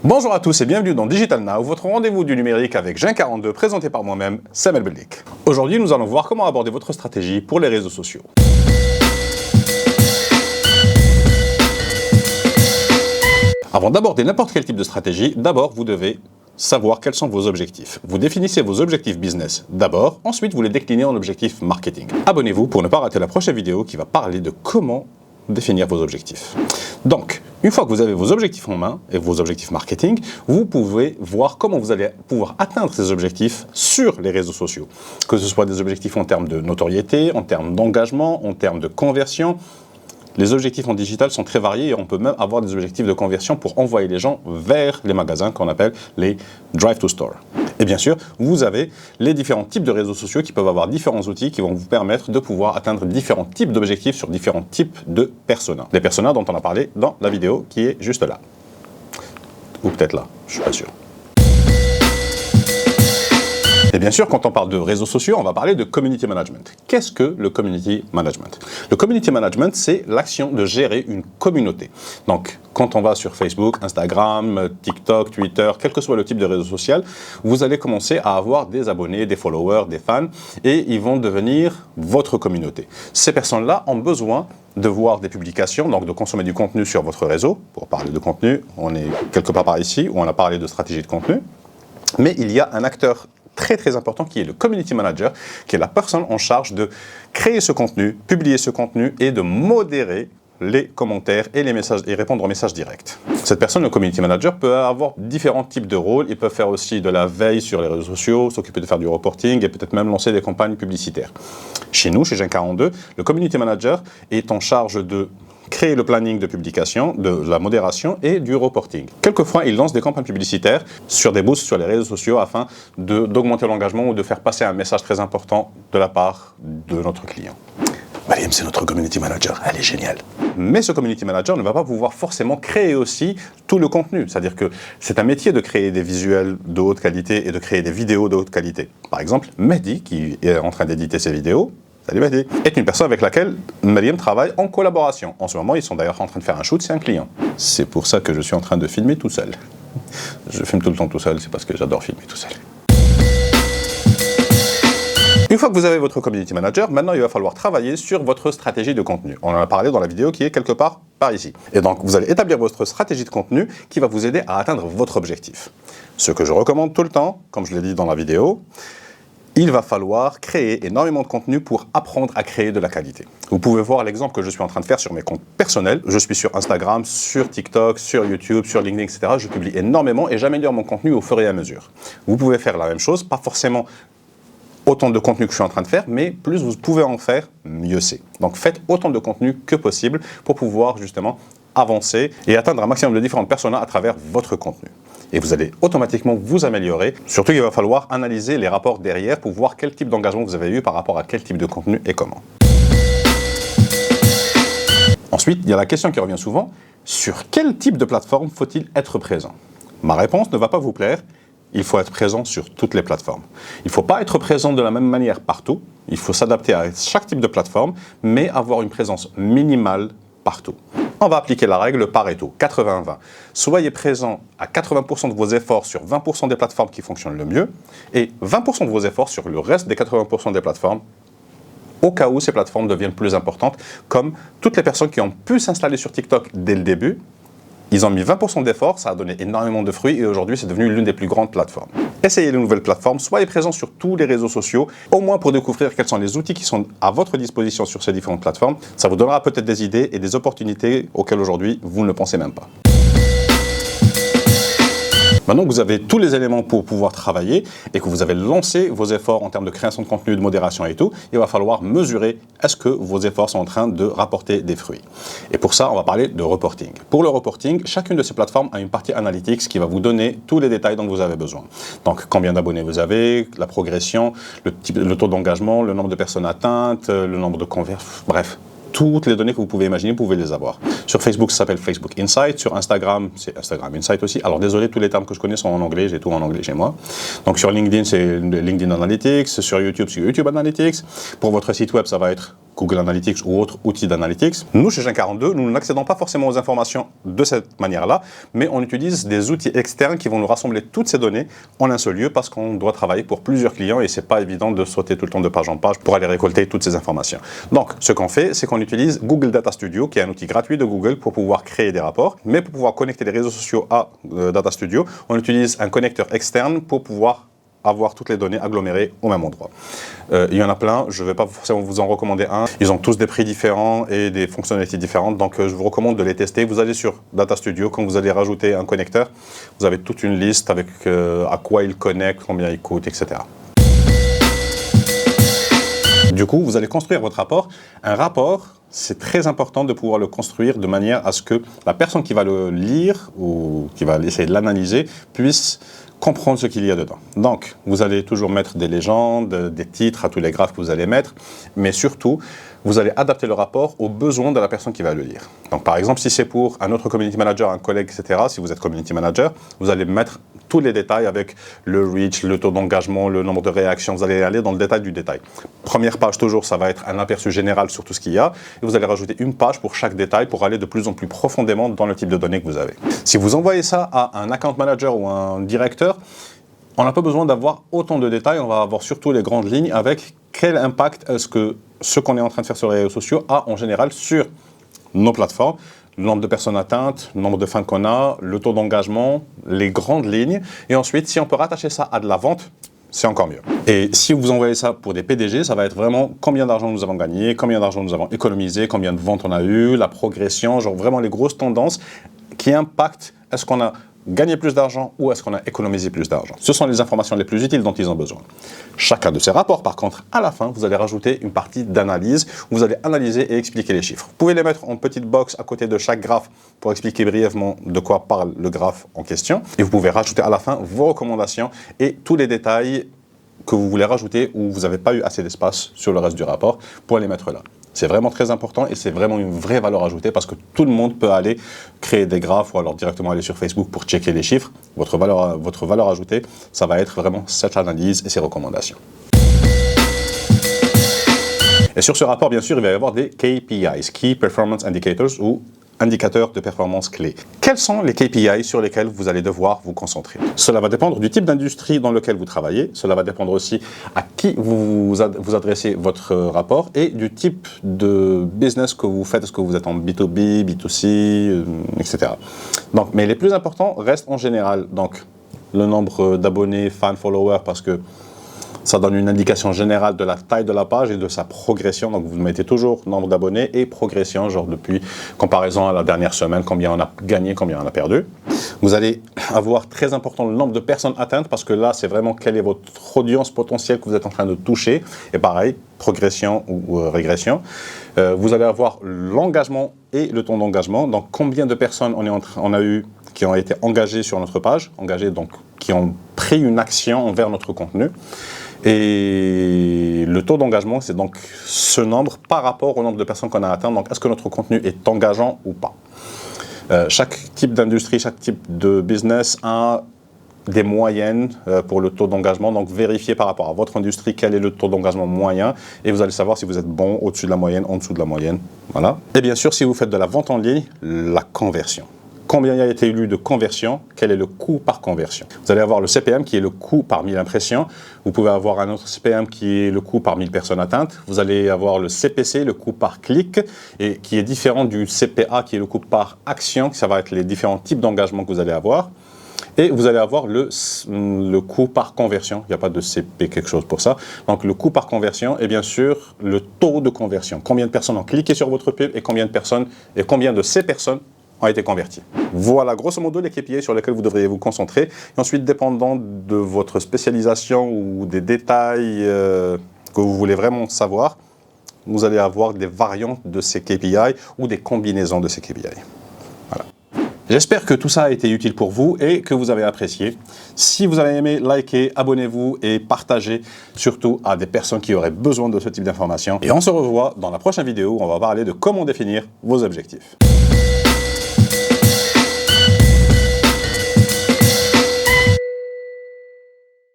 Bonjour à tous et bienvenue dans Digital Now, votre rendez-vous du numérique avec Gen42, présenté par moi-même, Sam El-Bellik. Aujourd'hui, nous allons voir comment aborder votre stratégie pour les réseaux sociaux. Avant d'aborder n'importe quel type de stratégie, d'abord vous devez savoir quels sont vos objectifs. Vous définissez vos objectifs business d'abord, ensuite vous les déclinez en objectifs marketing. Abonnez-vous pour ne pas rater la prochaine vidéo qui va parler de comment définir vos objectifs. Donc, une fois que vous avez vos objectifs en main et vos objectifs marketing, vous pouvez voir comment vous allez pouvoir atteindre ces objectifs sur les réseaux sociaux. Que ce soit des objectifs en termes de notoriété, en termes d'engagement, en termes de conversion. Les objectifs en digital sont très variés et on peut même avoir des objectifs de conversion pour envoyer les gens vers les magasins qu'on appelle les Drive to Store. Et bien sûr, vous avez les différents types de réseaux sociaux qui peuvent avoir différents outils qui vont vous permettre de pouvoir atteindre différents types d'objectifs sur différents types de personas. Des personas dont on a parlé dans la vidéo qui est juste là. Ou peut-être là, je suis pas sûr. Et bien sûr, quand on parle de réseaux sociaux, on va parler de community management. Qu'est-ce que le community management? Le community management, c'est l'action de gérer une communauté. Donc, quand on va sur Facebook, Instagram, TikTok, Twitter, quel que soit le type de réseau social, vous allez commencer à avoir des abonnés, des followers, des fans, et ils vont devenir votre communauté. Ces personnes-là ont besoin de voir des publications, donc de consommer du contenu sur votre réseau. Pour parler de contenu, on est quelque part par ici, où on a parlé de stratégie de contenu. Mais il y a un acteur très important qui est le community manager, qui est la personne en charge de créer ce contenu, publier ce contenu et de modérer les commentaires et les messages et répondre aux messages directs. Cette personne, le community manager, peut avoir différents types de rôles. Il peut faire aussi de la veille sur les réseaux sociaux, s'occuper de faire du reporting et peut-être même lancer des campagnes publicitaires. Chez nous, chez Gen42, le community manager est en charge de créer le planning de publication, de la modération et du reporting. Quelquefois, il lance des campagnes publicitaires sur des boosts sur les réseaux sociaux afin d'augmenter l'engagement ou de faire passer un message très important de la part de notre client. Mariam, c'est notre community manager, elle est géniale. Mais ce community manager ne va pas pouvoir forcément créer aussi tout le contenu. C'est-à-dire que c'est un métier de créer des visuels de haute qualité et de créer des vidéos de haute qualité. Par exemple, Mehdi, qui est en train d'éditer ses vidéos, salut Mehdi, est une personne avec laquelle Mariam travaille en collaboration. En ce moment, ils sont d'ailleurs en train de faire un shoot, c'est un client. C'est pour ça que je suis en train de filmer tout seul. Je filme tout le temps tout seul, c'est parce que j'adore filmer tout seul. Une fois que vous avez votre community manager, maintenant il va falloir travailler sur votre stratégie de contenu. On en a parlé dans la vidéo qui est quelque part par ici. Et donc vous allez établir votre stratégie de contenu qui va vous aider à atteindre votre objectif. Ce que je recommande tout le temps, comme je l'ai dit dans la vidéo, il va falloir créer énormément de contenu pour apprendre à créer de la qualité. Vous pouvez voir l'exemple que je suis en train de faire sur mes comptes personnels. Je suis sur Instagram, sur TikTok, sur YouTube, sur LinkedIn, etc. Je publie énormément et j'améliore mon contenu au fur et à mesure. Vous pouvez faire la même chose, pas forcément autant de contenu que je suis en train de faire, mais plus vous pouvez en faire, mieux c'est. Donc faites autant de contenu que possible pour pouvoir justement avancer et atteindre un maximum de différentes personnes à travers votre contenu. Et vous allez automatiquement vous améliorer. Surtout, il va falloir analyser les rapports derrière pour voir quel type d'engagement vous avez eu par rapport à quel type de contenu et comment. Ensuite, il y a la question qui revient souvent, sur quel type de plateforme faut-il être présent? Ma réponse ne va pas vous plaire. Il faut être présent sur toutes les plateformes. Il ne faut pas être présent de la même manière partout. Il faut s'adapter à chaque type de plateforme, mais avoir une présence minimale partout. On va appliquer la règle Pareto, 80-20. Soyez présent à 80% de vos efforts sur 20% des plateformes qui fonctionnent le mieux et 20% de vos efforts sur le reste des 80% des plateformes au cas où ces plateformes deviennent plus importantes, comme toutes les personnes qui ont pu s'installer sur TikTok dès le début. Ils ont mis 20% d'efforts, ça a donné énormément de fruits et aujourd'hui c'est devenu l'une des plus grandes plateformes. Essayez les nouvelles plateformes, soyez présents sur tous les réseaux sociaux, au moins pour découvrir quels sont les outils qui sont à votre disposition sur ces différentes plateformes. Ça vous donnera peut-être des idées et des opportunités auxquelles aujourd'hui vous ne pensez même pas. Maintenant que vous avez tous les éléments pour pouvoir travailler et que vous avez lancé vos efforts en termes de création de contenu, de modération et tout, il va falloir mesurer est-ce que vos efforts sont en train de rapporter des fruits. Et pour ça, on va parler de reporting. Pour le reporting, chacune de ces plateformes a une partie analytics qui va vous donner tous les détails dont vous avez besoin. Donc, combien d'abonnés vous avez, la progression, le taux d'engagement, le nombre de personnes atteintes, le nombre de conversions, bref. Toutes les données que vous pouvez imaginer, vous pouvez les avoir. Sur Facebook, ça s'appelle Facebook Insight. Sur Instagram, c'est Instagram Insight aussi. Alors désolé, tous les termes que je connais sont en anglais, j'ai tout en anglais chez moi. Donc sur LinkedIn, c'est LinkedIn Analytics. Sur YouTube, c'est YouTube Analytics. Pour votre site web, ça va être Google Analytics ou autres outils d'analytics. Nous, chez Gen42, nous n'accédons pas forcément aux informations de cette manière-là, mais on utilise des outils externes qui vont nous rassembler toutes ces données en un seul lieu parce qu'on doit travailler pour plusieurs clients et c'est pas évident de sauter tout le temps de page en page pour aller récolter toutes ces informations. Donc, ce qu'on fait, c'est qu'on utilise Google Data Studio, qui est un outil gratuit de Google pour pouvoir créer des rapports, mais pour pouvoir connecter les réseaux sociaux à Data Studio, on utilise un connecteur externe pour pouvoir avoir toutes les données agglomérées au même endroit. Il y en a plein, je ne vais pas forcément vous en recommander un. Ils ont tous des prix différents et des fonctionnalités différentes, donc je vous recommande de les tester. Vous allez sur Data Studio, quand vous allez rajouter un connecteur, vous avez toute une liste avec à quoi il connecte, combien il coûte, etc. Du coup, vous allez construire votre rapport. Un rapport, c'est très important de pouvoir le construire de manière à ce que la personne qui va le lire ou qui va essayer de l'analyser puisse comprendre ce qu'il y a dedans. Donc, vous allez toujours mettre des légendes, des titres à tous les graphes que vous allez mettre, mais surtout, vous allez adapter le rapport aux besoins de la personne qui va le lire. Donc, par exemple, si c'est pour un autre community manager, un collègue, etc., si vous êtes community manager, vous allez mettre tous les détails avec le reach, le taux d'engagement, le nombre de réactions, vous allez aller dans le détail du détail. Première page, toujours, ça va être un aperçu général sur tout ce qu'il y a, et vous allez rajouter une page pour chaque détail pour aller de plus en plus profondément dans le type de données que vous avez. Si vous envoyez ça à un account manager ou un directeur, on n'a pas besoin d'avoir autant de détails, on va avoir surtout les grandes lignes avec quel impact est-ce que ce qu'on est en train de faire sur les réseaux sociaux a en général sur nos plateformes, le nombre de personnes atteintes, le nombre de fans qu'on a, le taux d'engagement, les grandes lignes. Et ensuite, si on peut rattacher ça à de la vente, c'est encore mieux. Et si vous envoyez ça pour des PDG, ça va être vraiment combien d'argent nous avons gagné, combien d'argent nous avons économisé, combien de ventes on a eu, la progression, genre vraiment les grosses tendances qui impactent est-ce qu'on a gagner plus d'argent ou est-ce qu'on a économisé plus d'argent. Ce sont les informations les plus utiles dont ils ont besoin. Chacun de ces rapports, par contre, à la fin, vous allez rajouter une partie d'analyse où vous allez analyser et expliquer les chiffres. Vous pouvez les mettre en petite box à côté de chaque graphe pour expliquer brièvement de quoi parle le graphe en question. Et vous pouvez rajouter à la fin vos recommandations et tous les détails que vous voulez rajouter où vous n'avez pas eu assez d'espace sur le reste du rapport pour les mettre là. C'est vraiment très important et c'est vraiment une vraie valeur ajoutée parce que tout le monde peut aller créer des graphes ou alors directement aller sur Facebook pour checker les chiffres. Votre valeur ajoutée, ça va être vraiment cette analyse et ces recommandations. Et sur ce rapport, bien sûr, il va y avoir des KPIs, Key Performance Indicators, ou indicateurs de performance clés. Quels sont les KPI sur lesquels vous allez devoir vous concentrer? Cela va dépendre du type d'industrie dans lequel vous travaillez, cela va dépendre aussi à qui vous adressez votre rapport et du type de business que vous faites, est-ce que vous êtes en B2B, B2C, etc. Donc, mais les plus importants restent en général donc, le nombre d'abonnés, fans, followers, parce que ça donne une indication générale de la taille de la page et de sa progression. Donc, vous mettez toujours nombre d'abonnés et progression, genre depuis comparaison à la dernière semaine, combien on a gagné, combien on a perdu. Vous allez avoir très important le nombre de personnes atteintes parce que là, c'est vraiment quelle est votre audience potentielle que vous êtes en train de toucher. Et pareil, progression ou régression. Vous allez avoir l'engagement et le taux d'engagement. Donc, combien de personnes on a eu qui ont été engagées sur notre page, donc qui ont pris une action envers notre contenu. Et le taux d'engagement, c'est donc ce nombre par rapport au nombre de personnes qu'on a atteint. Donc, est-ce que notre contenu est engageant ou pas? Chaque type d'industrie, chaque type de business a des moyennes pour le taux d'engagement. Donc, vérifiez par rapport à votre industrie quel est le taux d'engagement moyen et vous allez savoir si vous êtes bon au-dessus de la moyenne, en dessous de la moyenne. Voilà. Et bien sûr, si vous faites de la vente en ligne, la conversion. Combien il a été eu de conversion, quel est le coût par conversion. Vous allez avoir le CPM qui est le coût par 1000 impressions. Vous pouvez avoir un autre CPM qui est le coût par 1000 personnes atteintes. Vous allez avoir le CPC, le coût par clic, et qui est différent du CPA qui est le coût par action. Ça va être les différents types d'engagement que vous allez avoir. Et vous allez avoir le coût par conversion. Il n'y a pas de CP quelque chose pour ça. Donc le coût par conversion et bien sûr le taux de conversion. Combien de personnes ont cliqué sur votre pub et combien de ces personnes ont été convertis. Voilà, grosso modo, les KPI sur lesquels vous devriez vous concentrer. Et ensuite, dépendant de votre spécialisation ou des détails que vous voulez vraiment savoir, vous allez avoir des variantes de ces KPI ou des combinaisons de ces KPI. Voilà. J'espère que tout ça a été utile pour vous et que vous avez apprécié. Si vous avez aimé, likez, abonnez-vous et partagez surtout à des personnes qui auraient besoin de ce type d'informations. Et on se revoit dans la prochaine vidéo où on va parler de comment définir vos objectifs.